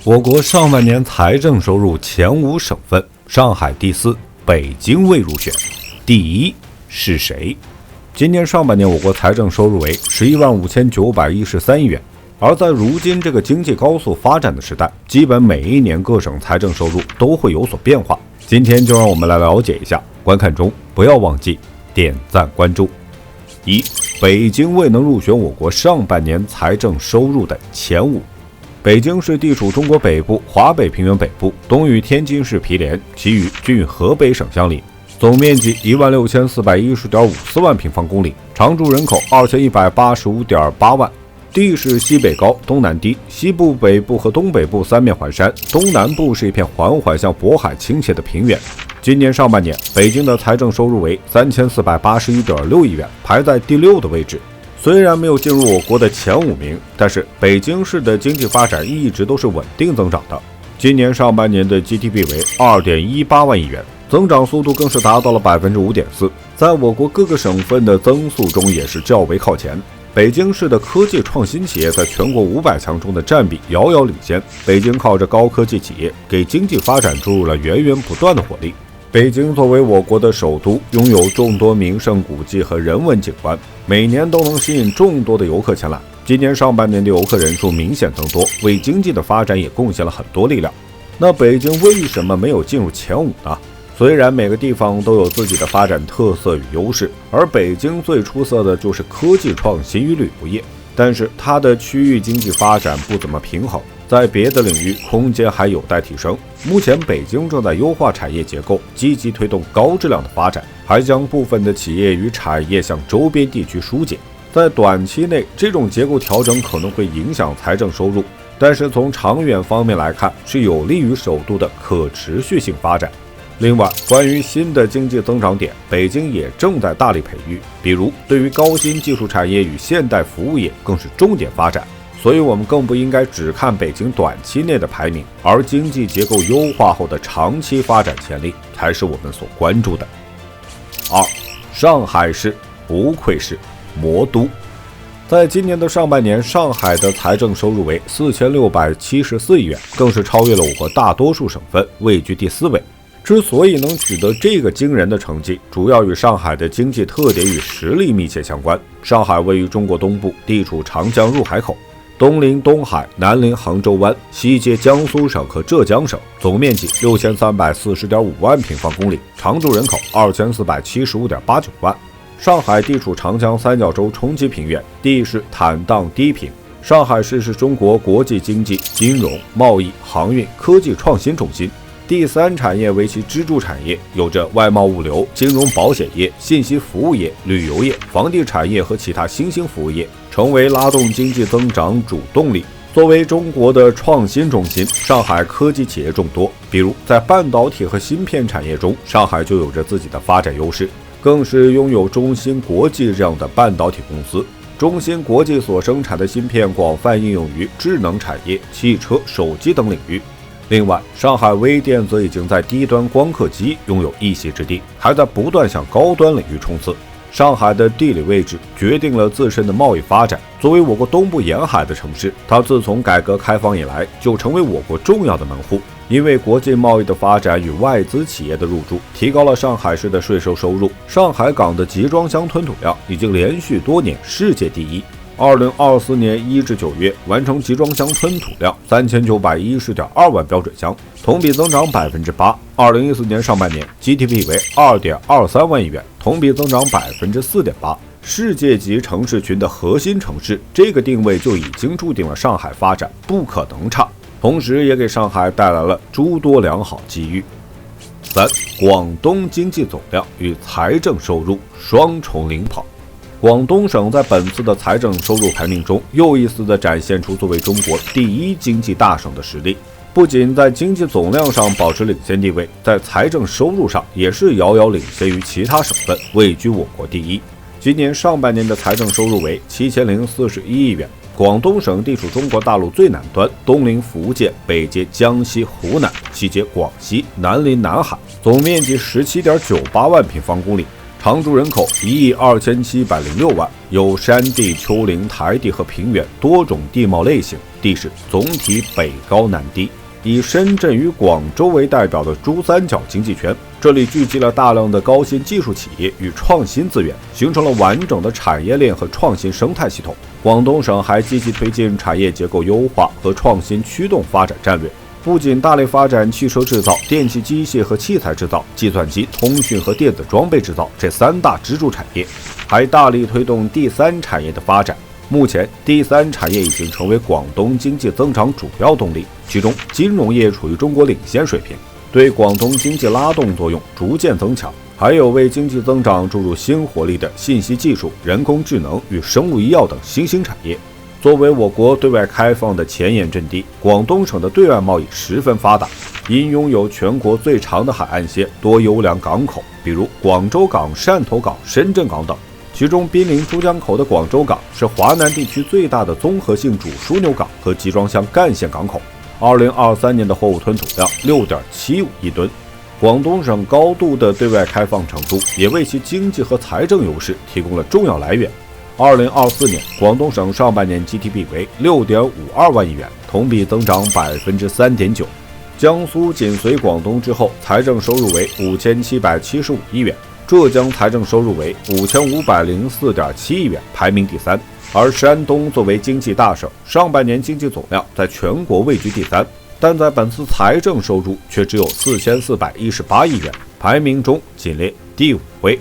我国上半年财政收入前5省份，上海第4，北京未入选。第1是谁？今年上半年我国财政收入为115913亿元，而在如今这个经济高速发展的时代，基本每一年各省财政收入都会有所变化。今天就让我们来了解一下，观看中不要忘记点赞关注。1. 北京未能入选我国上半年财政收入的前5。北京市地处中国北部、华北平原北部，东与天津市毗连，其余均与河北省相邻，总面积16410.54万平方公里，常住人口2185.8万。地势西北高，东南低，西部、北部和东北部三面环山，东南部是一片缓缓向渤海倾斜的平原。今年上半年，北京的财政收入为3481.6亿元，排在第6的位置。虽然没有进入我国的前5名，但是北京市的经济发展一直都是稳定增长的。今年上半年的 GDP 为2.18万亿元，增长速度更是达到了 5.4%， 在我国各个省份的增速中也是较为靠前。北京市的科技创新企业在全国500强中的占比遥遥领先，北京靠着高科技企业给经济发展注入了源源不断的活力。北京作为我国的首都，拥有众多名胜古迹和人文景观，每年都能吸引众多的游客前来。今年上半年的游客人数明显增多，为经济的发展也贡献了很多力量。那北京为什么没有进入前5呢？虽然每个地方都有自己的发展特色与优势，而北京最出色的就是科技创新与旅游业，但是它的区域经济发展不怎么平衡，在别的领域空间还有待提升。目前北京正在优化产业结构，积极推动高质量的发展，还将部分的企业与产业向周边地区疏解。在短期内，这种结构调整可能会影响财政收入，但是从长远方面来看，是有利于首都的可持续性发展。另外，关于新的经济增长点，北京也正在大力培育，比如对于高新技术产业与现代服务业更是重点发展。所以我们更不应该只看北京短期内的排名，而经济结构优化后的长期发展潜力才是我们所关注的。2. 上海市不愧是魔都。在今年的上半年，上海的财政收入为4674亿元，更是超越了我国大多数省份，位居第4位。之所以能取得这个惊人的成绩，主要与上海的经济特点与实力密切相关。上海位于中国东部，地处长江入海口，东临东海，南临杭州湾，西接江苏省和浙江省，总面积6340.5万平方公里，常住人口2475.89万。上海地处长江三角洲冲积平原，地势坦荡低平。上海市是中国国际经济、金融、贸易、航运、科技创新中心。第3产业为其支柱产业，有着外贸物流、金融保险业、信息服务业、旅游业、房地产业和其他新兴服务业，成为拉动经济增长主动力。作为中国的创新中心，上海科技企业众多，比如在半导体和芯片产业中，上海就有着自己的发展优势，更是拥有中芯国际这样的半导体公司。中芯国际所生产的芯片广泛应用于智能产业、汽车、手机等领域。另外，上海微电则已经在低端光刻机拥有一席之地，还在不断向高端领域冲刺。上海的地理位置决定了自身的贸易发展。作为我国东部沿海的城市，它自从改革开放以来就成为我国重要的门户。因为国际贸易的发展与外资企业的入驻，提高了上海市的税收收入。上海港的集装箱吞吐量已经连续多年世界第一。2024年1至9月完成集装箱吞吐量3910.2万标准箱，同比增长 8%。2014年上半年 GDP 为 2.23 万亿元，同比增长 4.8%。世界级城市群的核心城市，这个定位就已经注定了上海发展不可能差，同时也给上海带来了诸多良好机遇。3. 广东经济总量与财政收入双重领跑。广东省在本次的财政收入排名中，又一次地展现出作为中国第1经济大省的实力。不仅在经济总量上保持领先地位，在财政收入上也是遥遥领先于其他省份，位居我国第1。今年上半年的财政收入为7041亿元。广东省地处中国大陆最南端，东临福建，北接江西、湖南，西接广西，南临南海，总面积17.98万平方公里。常住人口12706万，有山地、丘陵、台地和平原多种地貌类型，地势总体北高南低。以深圳与广州为代表的珠三角经济圈，这里聚集了大量的高新技术企业与创新资源，形成了完整的产业链和创新生态系统。广东省还积极推进产业结构优化和创新驱动发展战略，不仅大力发展汽车制造、电气机械和器材制造、计算机、通讯和电子装备制造这3大支柱产业，还大力推动第3产业的发展。目前，第3产业已经成为广东经济增长主要动力，其中金融业处于中国领先水平，对广东经济拉动作用逐渐增强。还有为经济增长注入新活力的信息技术、人工智能与生物医药等新兴产业。作为我国对外开放的前沿阵地，广东省的对外贸易十分发达，因拥有全国最长的海岸线、多优良港口，比如广州港、汕头港、深圳港等。其中濒临珠江口的广州港是华南地区最大的综合性主枢纽港和集装箱干线港口。2023年的货物吞吐量6.75亿吨。广东省高度的对外开放程度，也为其经济和财政优势提供了重要来源。2024年，广东省上半年 GDP 为6.52万亿元，同比增长3.9%。江苏紧随广东之后，财政收入为5775亿元。浙江财政收入为5504.7亿元，排名第3。而山东作为经济大省，上半年经济总量在全国位居第3，但在本次财政收入却只有4418亿元，排名中仅列第5位。